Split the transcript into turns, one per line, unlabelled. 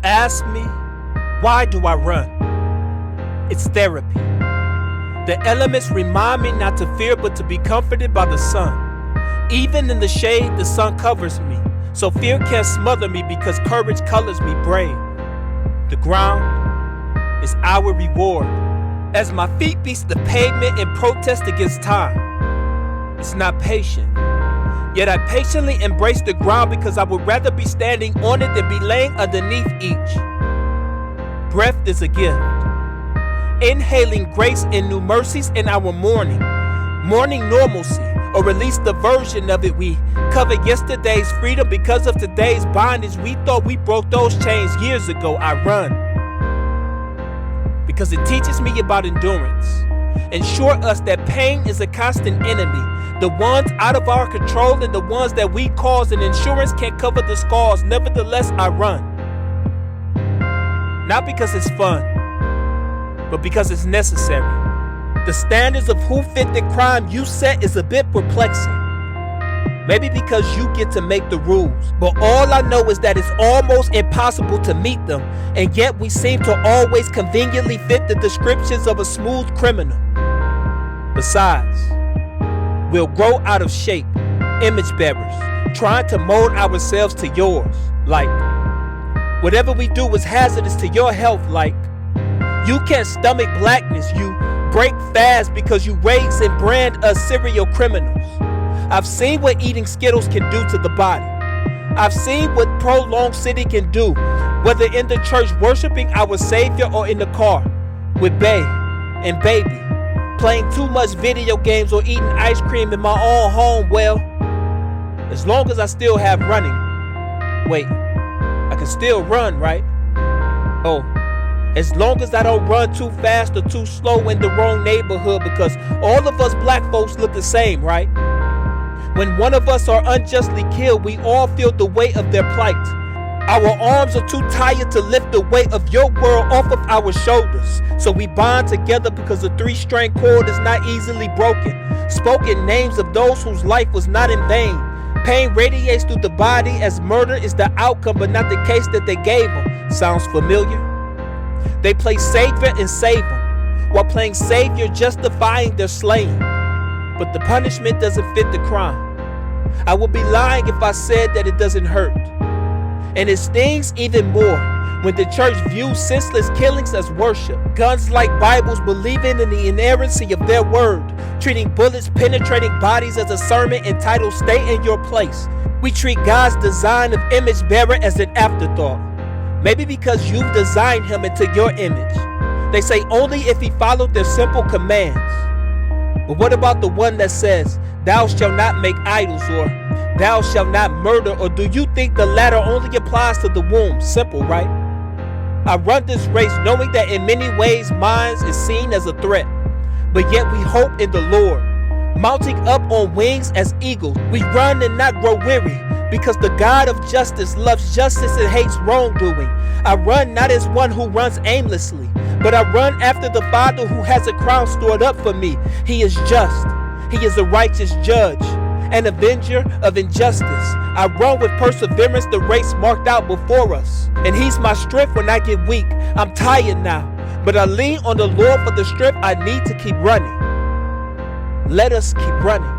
Ask me, why do I run? It's therapy. The elements remind me not to fear but to be comforted by the sun. Even in the shade, the sun covers me, so fear can't smother me because courage colors me brave. The ground is our reward. As my feet beats the pavement in protest against time, it's not patient. Yet I patiently embrace the ground because I would rather be standing on it than be laying underneath each. Breath is a gift. Inhaling grace and new mercies in our morning. Morning normalcy, or at least the version of it we covered yesterday's freedom because of today's bondage. We thought we broke those chains years ago. I run because it teaches me about endurance. Ensure us that pain is a constant enemy. The ones out of our control and the ones that we cause, and insurance can't cover the scars. Nevertheless, I run. Not because it's fun, but because it's necessary. The standards of who fit the crime you set is a bit perplexing. Maybe because you get to make the rules, but all I know is that it's almost impossible to meet them, and yet we seem to always conveniently fit the descriptions of a smooth criminal. Besides, we'll grow out of shape, image bearers, trying to mold ourselves to yours. Like, whatever we do is hazardous to your health. Like, you can't stomach blackness, you break fast because you raise and brand us serial criminals. I've seen what eating Skittles can do to the body. I've seen what prolonged sitting can do, whether in the church worshiping our Savior or in the car with Bae and Baby, playing too much video games or eating ice cream in my own home. Well, as long as I still have running. Wait, I can still run, right? Oh, as long as I don't run too fast or too slow in the wrong neighborhood, because all of us black folks look the same, right? When one of us are unjustly killed, we all feel the weight of their plight. Our arms are too tired to lift the weight of your world off of our shoulders. So we bond together because the three-string cord is not easily broken. Spoken names of those whose life was not in vain. Pain radiates through the body as murder is the outcome, but not the case that they gave them. Sounds familiar? They play savior and save them, while playing savior justifying their slaying. But the punishment doesn't fit the crime. I would be lying if I said that it doesn't hurt. And it stings even more when the church views senseless killings as worship. Guns like Bibles, believing in the inerrancy of their word, treating bullets penetrating bodies as a sermon entitled "Stay in Your Place." We treat God's design of image bearer as an afterthought. Maybe because you've designed him into your image. They say only if he followed their simple commands. But what about the one that says, "Thou shalt not make idols," or "Thou shalt not murder"? Or do you think the latter only applies to the womb? Simple, right? I run this race knowing that in many ways mine is seen as a threat, but yet we hope in the Lord. Mounting up on wings as eagles, we run and not grow weary, because the God of justice loves justice and hates wrongdoing. I run not as one who runs aimlessly, but I run after the Father who has a crown stored up for me. He is just. He is a righteous judge, an avenger of injustice. I run with perseverance the race marked out before us, and he's my strength when I get weak. I'm tired now, but I lean on the Lord for the strength I need to keep running. Let us keep running.